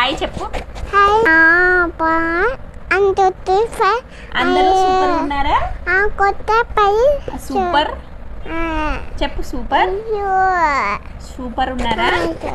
Hi చెప్పు. అందరూ super ఉన్నారా? సూపర్ చెప్పు. సూపర్ సూపర్ ఉన్నారా? Okay.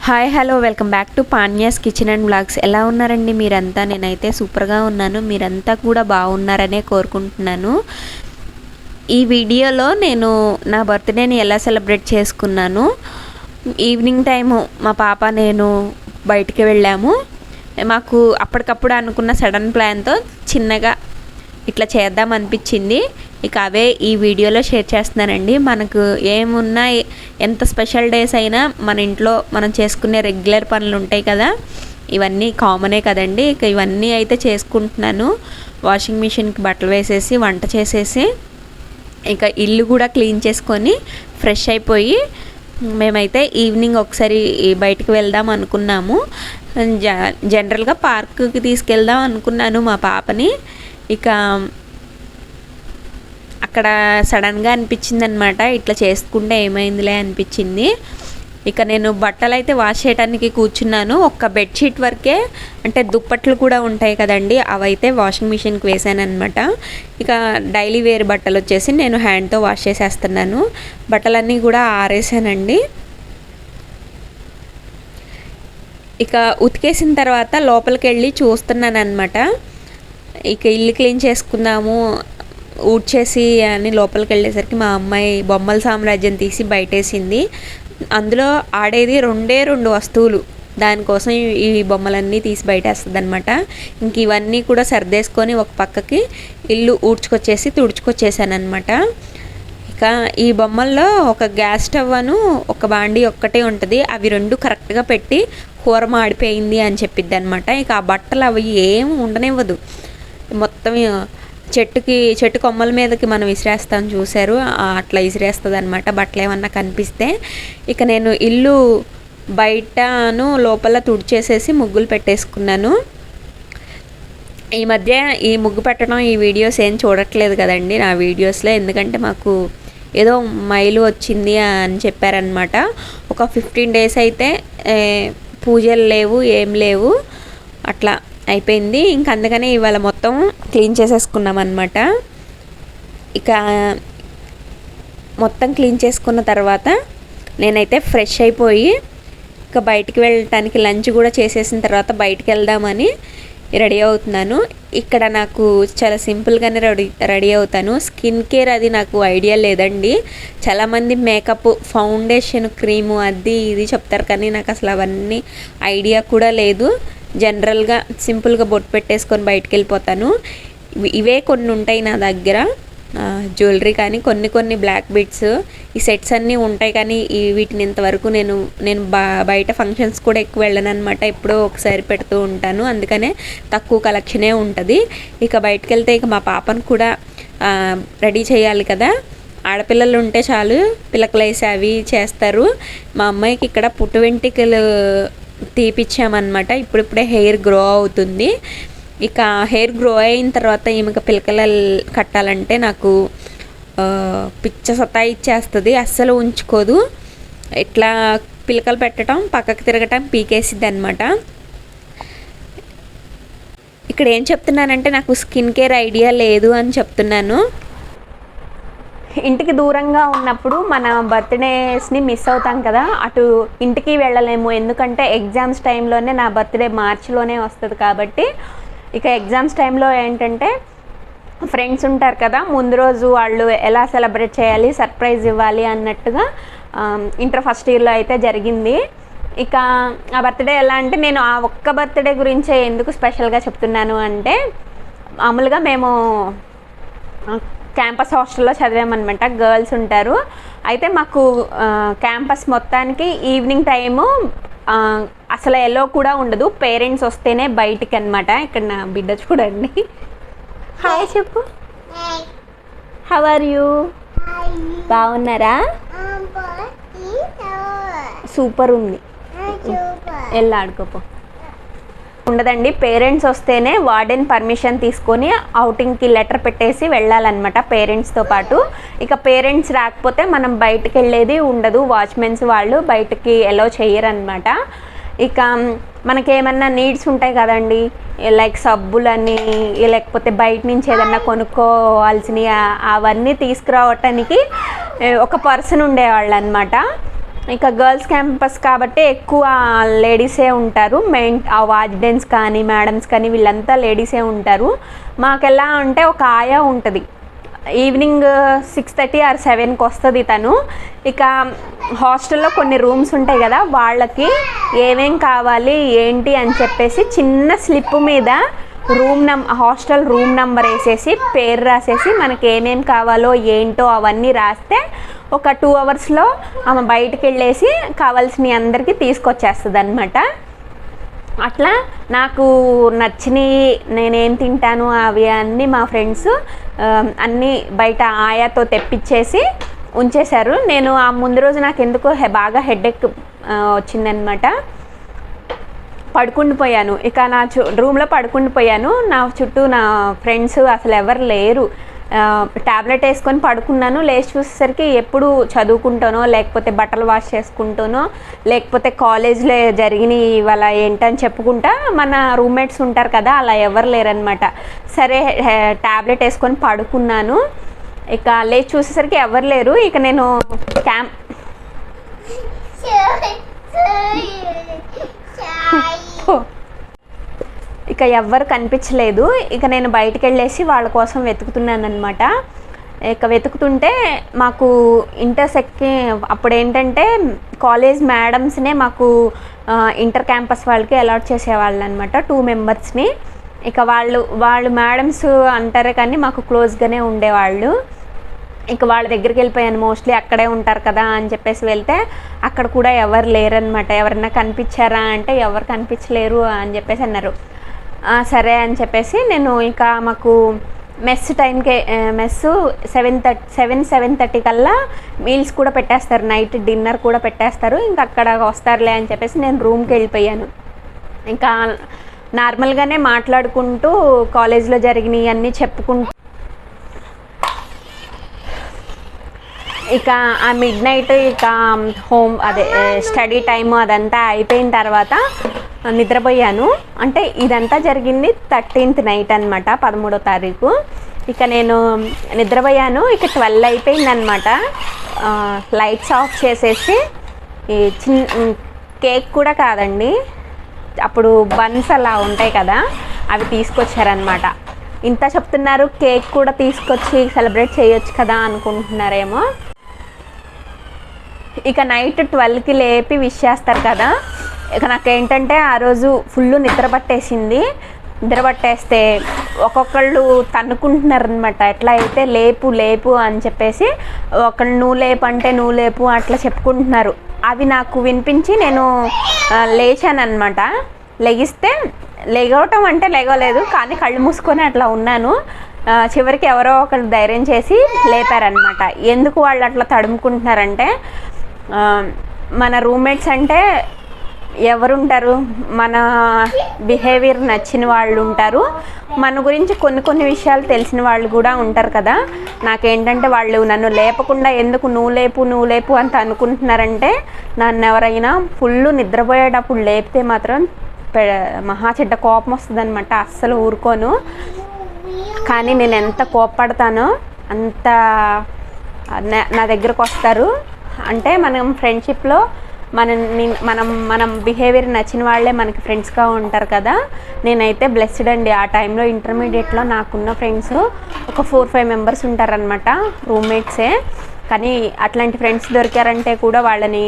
Hi hello welcome back to పాన్యాస్ కిచెన్ అండ్ బ్లాగ్స్. ఎలా ఉన్నారండి మీరంతా? నేనైతే సూపర్గా ఉన్నాను. మీరంతా కూడా బాగున్నారనే కోరుకుంటున్నాను. ఈ వీడియోలో నేను నా బర్త్డేని ఎలా సెలబ్రేట్ చేసుకున్నాను. ఈవినింగ్ టైము మా పాప నేను బయటికి వెళ్ళాము. మాకు అప్పటికప్పుడు అనుకున్న సడన్ ప్లాన్తో చిన్నగా ఇట్లా చేద్దాం అనిపించింది. ఇక అవే ఈ వీడియోలో షేర్ చేస్తున్నానండి. మనకు ఏమున్నా ఎంత స్పెషల్ డేస్ అయినా మన ఇంట్లో మనం చేసుకునే రెగ్యులర్ పనులు ఉంటాయి కదా, ఇవన్నీ కామనే కదండి. ఇక ఇవన్నీ అయితే చేసుకుంటున్నాను. వాషింగ్ మిషన్కి బట్టలు వేసేసి వంట చేసేసి ఇక ఇల్లు కూడా క్లీన్ చేసుకొని ఫ్రెష్ అయిపోయి మేమైతే ఈవినింగ్ ఒకసారి బయటికి వెళ్దాం అనుకున్నాము. జనరల్గా పార్కుకి తీసుకెళ్దాం అనుకున్నాను మా పాపని. ఇక అక్కడ సడన్గా అనిపించింది అనమాట, ఇట్లా చేసుకుంటే ఏమైందిలే అనిపించింది. ఇక నేను బట్టలు అయితే వాష్ చేయడానికి కూర్చున్నాను. ఒక్క బెడ్షీట్ వరకే, అంటే దుప్పట్లు కూడా ఉంటాయి కదండి, అవైతే వాషింగ్ మిషన్కి వేసాను అనమాట. ఇక డైలీ వేర్ బట్టలు వచ్చేసి నేను హ్యాండ్తో వాష్ చేసేస్తున్నాను. బట్టలన్నీ కూడా ఆరేసానండి. ఇక ఉతికేసిన తర్వాత లోపలికి వెళ్ళి చూస్తున్నాను అనమాట. ఇక ఇల్లు క్లీన్ చేసుకుందాము ఊడ్చేసి అని లోపలికి వెళ్ళేసరికి మా అమ్మాయి బొమ్మల సామ్రాజ్యం తీసి బయటేసింది. అందులో ఆడేది రెండు వస్తువులు, దానికోసం ఈ బొమ్మలన్నీ తీసి బయటేస్తుంది అనమాట. ఇంక ఇవన్నీ కూడా సర్దేసుకొని ఒక పక్కకి ఇల్లు ఊడ్చుకొచ్చేసి తుడుచుకొచ్చేసాను అనమాట. ఇక ఈ బొమ్మల్లో ఒక గ్యాస్ స్టవ్ అను ఒక బాండీ ఒక్కటే ఉంటుంది. అవి రెండు కరెక్ట్గా పెట్టి కూర మాడిపోయింది అని చెప్పిద్ది అనమాట. ఇక ఆ బట్టలు అవి ఏం ఉండనివ్వదు. మొత్తం చెట్టు కొమ్మల మీదకి మనం విసిరేస్తాం చూసారు, అట్లా విసిరేస్తుంది అనమాట బట్టలు ఏమన్నా కనిపిస్తే. ఇక నేను ఇల్లు బయటను లోపల తుడిచేసేసి ముగ్గులు పెట్టేసుకున్నాను. ఈ మధ్య ఈ ముగ్గు పెట్టడం ఈ వీడియోస్ ఏం చూడట్లేదు కదండి నా వీడియోస్లో, ఎందుకంటే మాకు ఏదో మైలు వచ్చింది అని చెప్పారనమాట. ఒక 15 days అయితే పూజలు లేవు, ఏం లేవు, అట్లా అయిపోయింది. ఇంక అందుకనే ఇవాళ మొత్తం క్లీన్ చేసేసుకున్నాం అనమాట. ఇక మొత్తం క్లీన్ చేసుకున్న తర్వాత నేనైతే ఫ్రెష్ అయిపోయి ఇక బయటికి వెళ్ళటానికి లంచ్ కూడా చేసేసిన తర్వాత బయటికి వెళ్దామని రెడీ అవుతున్నాను. ఇక్కడ నాకు చాలా సింపుల్గానే రెడీ అవుతాను. స్కిన్ కేర్ అది నాకు ఐడియా లేదండి. చాలామంది మేకప్, ఫౌండేషన్, క్రీము అది ఇది చెప్తారు, కానీ నాకు అసలు అవన్నీ ఐడియా కూడా లేదు. జనరల్గా సింపుల్గా బొట్టు పెట్టేసుకొని బయటికి వెళ్ళిపోతాను. ఇవే కొన్ని ఉంటాయి నా దగ్గర, జ్యువెలరీ కానీ కొన్ని బ్లాక్ బిట్స్, ఈ సెట్స్ అన్నీ ఉంటాయి. కానీ వీటిని ఇంతవరకు నేను బయట ఫంక్షన్స్ కూడా ఎక్కువ వెళ్ళను అనమాట. ఎప్పుడో ఒకసారి పెడుతూ ఉంటాను, అందుకనే తక్కువ కలెక్షనే ఉంటుంది. ఇక బయటకు వెళ్తే ఇక మా పాపను కూడా రెడీ చేయాలి కదా. ఆడపిల్లలు ఉంటే చాలు, పిల్లకలేసి అవి చేస్తారు. మా అమ్మాయికి ఇక్కడ పుట్టు వెంట్రుకలు తీపిచ్చామన్నమాట. ఇప్పుడిప్పుడే హెయిర్ గ్రో అవుతుంది. ఇక హెయిర్ గ్రో అయిన తర్వాత ఈమెకు పిలకలు కట్టాలంటే నాకు పిచ్చ సతాయి ఇచ్చేస్తుంది, అస్సలు ఉంచుకోదు. ఇట్లా పిలకలు పెట్టడం, పక్కకు తిరగటం, పీకేసిద్ది అనమాట. ఇక్కడ ఏం చెప్తున్నానంటే నాకు స్కిన్ కేర్ ఐడియా లేదు అని చెప్తున్నాను. ఇంటికి దూరంగా ఉన్నప్పుడు మన బర్త్డేస్ని మిస్ అవుతాం కదా, అటు ఇంటికి వెళ్ళలేము. ఎందుకంటే ఎగ్జామ్స్ టైంలోనే నా బర్త్డే మార్చిలోనే వస్తుంది కాబట్టి. ఇక ఎగ్జామ్స్ టైంలో ఏంటంటే ఫ్రెండ్స్ ఉంటారు కదా, ముందు రోజు వాళ్ళు ఎలా సెలబ్రేట్ చేయాలి, సర్ప్రైజ్ ఇవ్వాలి అన్నట్టుగా ఇంటర్ ఫస్ట్ ఇయర్లో అయితే జరిగింది. ఇక ఆ బర్త్డే ఎలా అంటే, నేను ఆ ఒక్క బర్త్డే గురించే ఎందుకు స్పెషల్గా చెప్తున్నాను అంటే, మామూలుగా మేము క్యాంపస్ హాస్టల్లో చదివామన్నమాట. గర్ల్స్ ఉంటారు. అయితే మాకు క్యాంపస్ మొత్తానికి ఈవినింగ్ టైము అసలు ఎల్లో కూడా ఉండదు, పేరెంట్స్ వస్తేనే బయటికి అనమాట. ఇక్కడ నా బిడ్డ చూడండి. హాయ్ చెప్పు. How are you? బాగున్నారా? సూపర్ ఉంది. ఎలా ఆడుకోపో. ఉండదండి. పేరెంట్స్ వస్తేనే వార్డెన్ పర్మిషన్ తీసుకొని అవుటింగ్కి లెటర్ పెట్టేసి వెళ్ళాలన్నమాట పేరెంట్స్తో పాటు. ఇక పేరెంట్స్ రాకపోతే మనం బయటకు వెళ్ళేది ఉండదు, వాచ్మెన్స్ వాళ్ళు బయటకి ఎలో చేయరనమాట. ఇక మనకేమన్నా నీడ్స్ ఉంటాయి కదండి, లైక్ సబ్బులని లేకపోతే బయట నుంచి ఏదన్నా కొనుక్కోవాల్సినవి అవన్నీ తీసుకురావటానికి ఒక పర్సన్ ఉండేవాళ్ళు అనమాట. ఇక గర్ల్స్ క్యాంపస్ కాబట్టి ఎక్కువ లేడీసే ఉంటారు. మెయిన్ ఆ వార్డెన్స్ కానీ మేడమ్స్ కానీ వీళ్ళంతా లేడీసే ఉంటారు. మాకెలా అంటే ఒక ఆయా ఉంటుంది, ఈవినింగ్ 6:30 or 7కి వస్తుంది తను. ఇక హాస్టల్లో కొన్ని రూమ్స్ ఉంటాయి కదా, వాళ్ళకి ఏమేం కావాలి ఏంటి అని చెప్పేసి చిన్న స్లిప్ మీద హాస్టల్ రూమ్ నెంబర్ వేసేసి పేరు రాసేసి మనకి ఏమేం కావాలో ఏంటో అవన్నీ రాస్తే ఒక 2 అవర్స్లో ఆమె బయటికి వెళ్ళేసి కావాల్సినవి అందరికీ తీసుకొచ్చేస్తుంది అనమాట. అట్లా నాకు నచ్చినవి నేనేం తింటాను అవి అన్నీ మా ఫ్రెండ్స్ అన్నీ బయట ఆయాతో తెప్పించేసి ఉంచేశారు. నేను ఆ ముందు రోజు నాకు ఎందుకో బాగా హెడేక్ వచ్చిందనమాట. పడుకుండిపోయాను. ఇక నా రూమ్లో పడుకుండిపోయాను. నా చుట్టూ నా ఫ్రెండ్స్ అసలు ఎవరు లేరు. ట్యాబ్లెట్ వేసుకొని పడుకున్నాను. లేచి చూసేసరికి ఎప్పుడు చదువుకుంటానో లేకపోతే బట్టలు వాష్ చేసుకుంటానో లేకపోతే కాలేజ్లో జరిగినాయి ఇవాళ ఏంటని చెప్పుకుంటా మన రూమ్మేట్స్ ఉంటారు కదా, అలా ఎవరు లేరనమాట. సరే ట్యాబ్లెట్ వేసుకొని పడుకున్నాను. ఇక లేచి చూసేసరికి ఎవరు లేరు. ఇక నేను ఇక ఎవ్వరు కనిపించలేదు. ఇక నేను బయటికి వెళ్ళేసి వాళ్ళ కోసం వెతుకుతున్నాను అనమాట. ఇక వెతుకుతుంటే మాకు ఇంటర్సెక్కి అప్పుడు ఏంటంటే కాలేజ్ మేడమ్స్నే మాకు ఇంటర్ క్యాంపస్ వాళ్ళకి అలాట్ చేసేవాళ్ళు అనమాట, 2 మెంబర్స్ని. ఇక వాళ్ళు మేడమ్స్ అంటారే కానీ మాకు క్లోజ్గానే ఉండేవాళ్ళు. ఇక వాళ్ళ దగ్గరికి వెళ్ళిపోయాను. మోస్ట్లీ అక్కడే ఉంటారు కదా అని చెప్పేసి వెళ్తే అక్కడ కూడా ఎవరు లేరనమాట. ఎవరన్నా కనిపించారా అంటే ఎవరు కనిపించలేరు అని చెప్పేసి అన్నారు. సరే అని చెప్పేసి నేను ఇక మాకు మెస్ టైంకే మెస్ 7:30 కల్లా మీల్స్ కూడా పెట్టేస్తారు, నైట్ డిన్నర్ కూడా పెట్టేస్తారు. ఇంకా అక్కడ వస్తారులే అని చెప్పేసి నేను రూమ్కి వెళ్ళిపోయాను. ఇంకా నార్మల్గానే మాట్లాడుకుంటూ కాలేజ్లో జరిగినవి అన్నీ చెప్పుకుంటూ ఇక ఆ మిడ్నైట్ ఇక స్టడీ టైము అదంతా అయిపోయిన తర్వాత నిద్రపోయాను. అంటే ఇదంతా జరిగింది 13th నైట్ అనమాట, 13వ తారీఖు. ఇక నేను నిద్రపోయాను. ఇక 12 అయిపోయిందనమాట. లైట్స్ ఆఫ్ చేసేసి కేక్ కూడా కాదండి, అప్పుడు బన్స్ అలా ఉంటాయి కదా అవి తీసుకొచ్చారనమాట. ఇంత చెప్తున్నారు, కేక్ కూడా తీసుకొచ్చి సెలబ్రేట్ చేయొచ్చు కదా అనుకుంటున్నారేమో. ఇక నైట్ 12కి లేపి విష్ చేస్తారు కదా. ఇక నాకేంటంటే ఆ రోజు ఫుల్ నిద్ర పట్టేసింది. నిద్ర పట్టేస్తే ఒక్కొక్కళ్ళు తన్నుకుంటున్నారనమాట. ఎట్లా అయితే లేపు లేపు అని చెప్పేసి ఒకళ్ళు నువ్వు లేపు అంటే నువ్వు లేపు అట్లా చెప్పుకుంటున్నారు. అవి నాకు వినిపించి నేను లేచానమాట. లెగిస్తే లెగవటం అంటే లెగలేదు కానీ కళ్ళు మూసుకొని అట్లా ఉన్నాను. చివరికి ఎవరో ఒకరు ధైర్యం చేసి లేపారనమాట. ఎందుకు వాళ్ళు అట్లా తడుముకుంటున్నారంటే మన రూమ్మేట్స్ అంటే ఎవరుంటారు, మన బిహేవియర్ నచ్చిన వాళ్ళు ఉంటారు, మన గురించి కొన్ని విషయాలు తెలిసిన వాళ్ళు కూడా ఉంటారు కదా. నాకేంటంటే వాళ్ళు నన్ను లేపకుండా ఎందుకు నువ్వు లేపు అంత అనుకుంటున్నారంటే, నన్ను ఎవరైనా ఫుల్ నిద్రపోయేటప్పుడు లేపితే మాత్రం మహా చెడ్డ కోపం వస్తుంది అనమాట. అస్సలు ఊరుకోను. కానీ నేను ఎంత కోపపడతానో అంత నా దగ్గరకు వస్తారు. అంటే మనం ఫ్రెండ్షిప్లో మనం బిహేవియర్ నచ్చిన వాళ్ళే మనకి ఫ్రెండ్స్గా ఉంటారు కదా. నేనైతే బ్లెస్డ్ అండి. ఆ టైంలో ఇంటర్మీడియట్లో నాకున్న ఫ్రెండ్స్ ఒక 4-5 మెంబర్స్ ఉంటారనమాట, రూమ్మేట్సే. కానీ అట్లాంటి ఫ్రెండ్స్ దొరికారంటే కూడా వాళ్ళని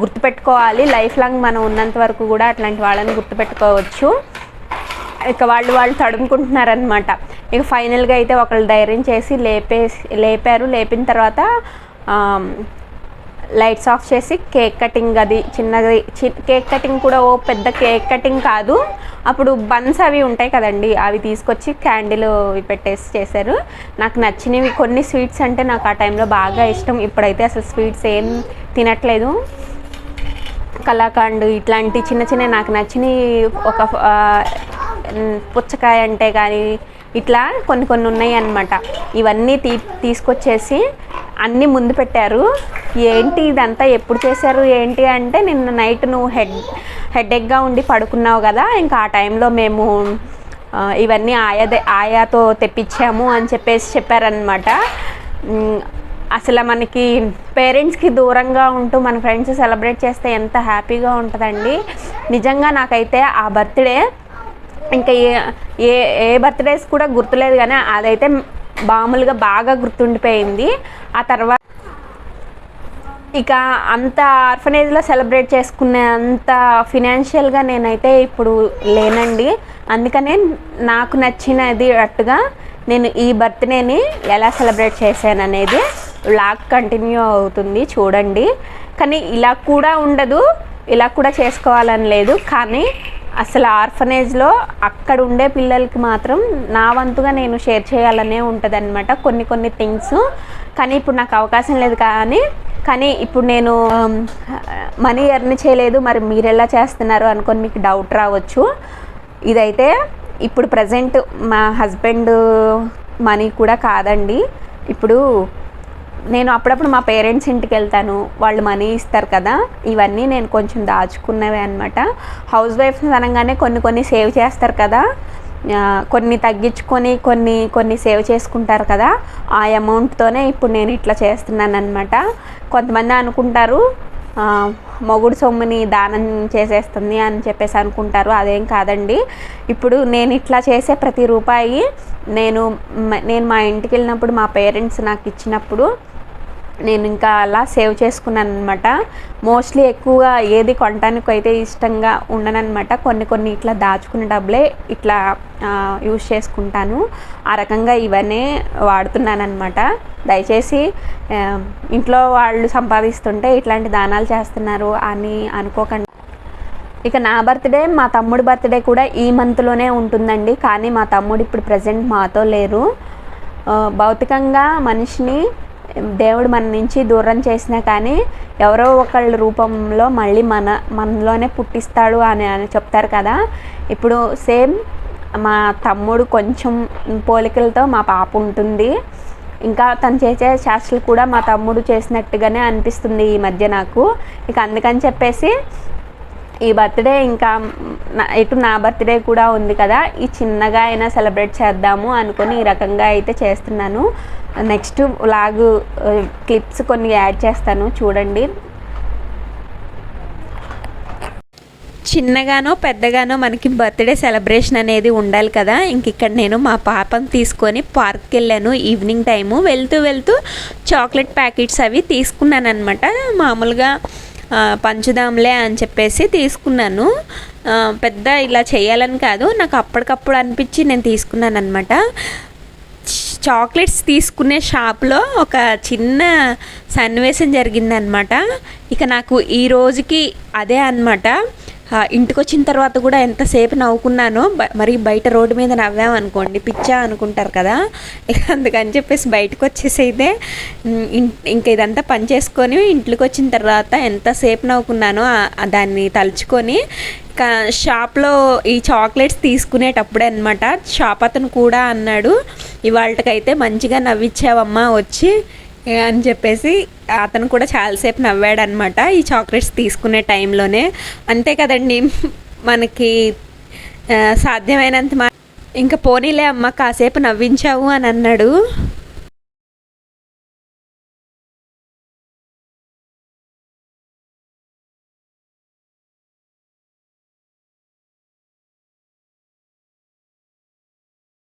గుర్తుపెట్టుకోవాలి. లైఫ్ లాంగ్ మనం ఉన్నంత వరకు కూడా అట్లాంటి వాళ్ళని గుర్తుపెట్టుకోవచ్చు. ఇక వాళ్ళు తడుముకుంటున్నారనమాట. ఇక ఫైనల్గా అయితే ఒకళ్ళు ధైర్యం చేసి లేపారు. లేపిన తర్వాత లైట్స్ ఆఫ్ చేసి కేక్ కటింగ్, అది చిన్నది కేక్ కటింగ్ కూడా పెద్ద కేక్ కటింగ్ కాదు, అప్పుడు బన్స్ అవి ఉంటాయి కదండి అవి తీసుకొచ్చి క్యాండిల్ పెట్టేసి చేశారు. నాకు నచ్చినవి కొన్ని స్వీట్స్ అంటే నాకు ఆ టైంలో బాగా ఇష్టం. ఇప్పుడైతే అసలు స్వీట్స్ ఏం తినట్లేదు. కలాకండ్ ఇట్లాంటి చిన్న చిన్న నాకు నచ్చినవి ఒక పుచ్చకాయ అంటే కానీ ఇట్లా కొన్ని కొన్ని ఉన్నాయి అన్నమాట. ఇవన్నీ తీసుకొచ్చేసి అన్నీ ముందు పెట్టారు. ఏంటి ఇదంతా ఎప్పుడు చేశారు ఏంటి అంటే, నిన్న నైట్ నువ్వు హెడేక్గా ఉండి పడుకున్నావు కదా, ఇంకా ఆ టైంలో మేము ఇవన్నీ ఆయాతో తెప్పించాము అని చెప్పారనమాట. అసలు మనకి పేరెంట్స్కి దూరంగా ఉంటూ మన ఫ్రెండ్స్ సెలబ్రేట్ చేస్తే ఎంత హ్యాపీగా ఉంటుందండి. నిజంగా నాకైతే ఆ బర్త్డే ఇంకా ఏ బర్త్డేస్ కూడా గుర్తులేదు, కానీ అదైతే మామూలుగా బాగా గుర్తుండిపోయింది. ఆ తర్వాత ఇక అంత ఆర్ఫనేజ్లో సెలబ్రేట్ చేసుకునే అంత ఫినాన్షియల్గా నేనైతే ఇప్పుడు లేనండి. అందుకనే నాకు నచ్చినది అట్టుగా నేను ఈ బర్త్డేని ఎలా సెలబ్రేట్ చేశాను అనేది వ్లాగ్ కంటిన్యూ అవుతుంది, చూడండి. కానీ ఇలా కూడా ఉండదు, ఇలా కూడా చేసుకోవాలని లేదు, కానీ అసలు ఆర్ఫనేజ్లో అక్కడ ఉండే పిల్లలకి మాత్రం నా వంతుగా నేను షేర్ చేయాలనే ఉంటుంది అనమాట కొన్ని థింగ్స్. కానీ ఇప్పుడు నాకు అవకాశం లేదు, కానీ ఇప్పుడు నేను మనీ ఎర్న్ చేయలేదు, మరి మీరు ఎలా చేస్తున్నారు అనుకొని మీకు డౌట్ రావచ్చు. ఇదైతే ఇప్పుడు ప్రజెంట్ మా హస్బెండ్ మనీ కూడా కాదండి. ఇప్పుడు నేను అప్పుడప్పుడు మా పేరెంట్స్ ఇంటికి వెళ్తాను, వాళ్ళు మనీ ఇస్తారు కదా, ఇవన్నీ నేను కొంచెం దాచుకున్నవే అనమాట. హౌస్ వైఫ్స్ అనగానే కొన్ని సేవ్ చేస్తారు కదా, కొన్ని తగ్గించుకొని కొన్ని సేవ్ చేసుకుంటారు కదా, ఆ అమౌంట్తోనే ఇప్పుడు నేను ఇట్లా చేస్తున్నాను అనమాట. కొంతమంది అనుకుంటారు మొగుడు సొమ్ముని దానం చేసేస్తుంది అని చెప్పేసి అనుకుంటారు. అదేం కాదండి. ఇప్పుడు నేను ఇట్లా చేసే ప్రతి రూపాయి నేను మా ఇంటికి వెళ్ళినప్పుడు మా పేరెంట్స్ నాకు ఇచ్చినప్పుడు నేను ఇంకా అలా సేవ్ చేసుకున్నాను అనమాట. మోస్ట్లీ ఎక్కువగా ఏది కొనడానికి అయితే ఇష్టంగా ఉండనన్నమాట. కొన్ని ఇట్లా దాచుకునే డబ్బులే ఇట్లా యూజ్ చేసుకుంటాను. ఆ రకంగా ఇవన్నీ వాడుతున్నాను అనమాట. దయచేసి ఇంట్లో వాళ్ళు సంపాదిస్తుంటే ఇట్లాంటి దానాలు చేస్తున్నారు అని అనుకోకండి. ఇక నా బర్త్డే, మా తమ్ముడి బర్త్డే కూడా ఈ మంత్లోనే ఉంటుందండి. కానీ మా తమ్ముడు ఇప్పుడు ప్రజెంట్ మాతో లేరు. భౌతికంగా మనిషిని దేవుడు మన నుంచి దూరం చేసినా కానీ ఎవరో ఒకళ్ళ రూపంలో మళ్ళీ మనలోనే పుట్టిస్తాడు అని చెప్తారు కదా. ఇప్పుడు సేమ్ మా తమ్ముడు కొంచెం పోలికలతో మా పాప ఉంటుంది. ఇంకా తను చేసే చేష్టలు కూడా మా తమ్ముడు చేసినట్టుగానే అనిపిస్తుంది ఈ మధ్య నాకు. ఇక అందుకని చెప్పేసి ఈ బర్త్డే ఇంకా ఇటు నా బర్త్డే కూడా ఉంది కదా, ఈ చిన్నగా అయినా సెలబ్రేట్ చేద్దాము అనుకొని ఈ రకంగా అయితే చేస్తున్నాను. నెక్స్ట్ వ్లాగ్ క్లిప్స్ కొన్ని యాడ్ చేస్తాను, చూడండి. చిన్నగానో పెద్దగానో మనకి బర్త్డే సెలబ్రేషన్ అనేది ఉండాలి కదా. ఇంక ఇక్కడ నేను మా పాపను తీసుకొని పార్క్కి వెళ్ళాను ఈవినింగ్ టైము. వెళ్తూ చాక్లెట్ ప్యాకెట్స్ అవి తీసుకున్నాను అనమాట. మామూలుగా పంచుదాంలే అని చెప్పేసి తీసుకున్నాను. పెద్ద ఇలా చేయాలని కాదు, నాకు అప్పటికప్పుడు అనిపించి నేను తీసుకున్నాను అనమాట. చాక్లెట్స్ తీసుకునే షాప్లో ఒక చిన్న సన్నివేశం జరిగిందనమాట. ఇక నాకు ఈ రోజుకి అదే అనమాట. ఇంటికి వచ్చిన తర్వాత కూడా ఎంతసేపు నవ్వుకున్నానో, మరి బయట రోడ్డు మీద నవ్వామనుకోండి పిచ్చా అనుకుంటారు కదా. ఇక అందుకని చెప్పేసి బయటకు వచ్చేసి అయితే ఇంక ఇదంతా పని చేసుకొని ఇంట్లోకి వచ్చిన తర్వాత ఎంతసేపు నవ్వుకున్నానో దాన్ని తలుచుకొని. షాప్లో ఈ చాక్లెట్స్ తీసుకునేటప్పుడే అనమాట షాప్ అతను కూడా అన్నాడు, ఇవాళకైతే మంచిగా నవ్వించావమ్మా వచ్చి అని చెప్పేసి. అతను కూడా చాలాసేపు నవ్వాడు అనమాట ఈ చాక్లెట్స్ తీసుకునే టైంలోనే. అంతే కదండి, మనకి సాధ్యమైనంత ఇంకా పోనీలే అమ్మ కాసేపు నవ్వించావు అని అన్నాడు.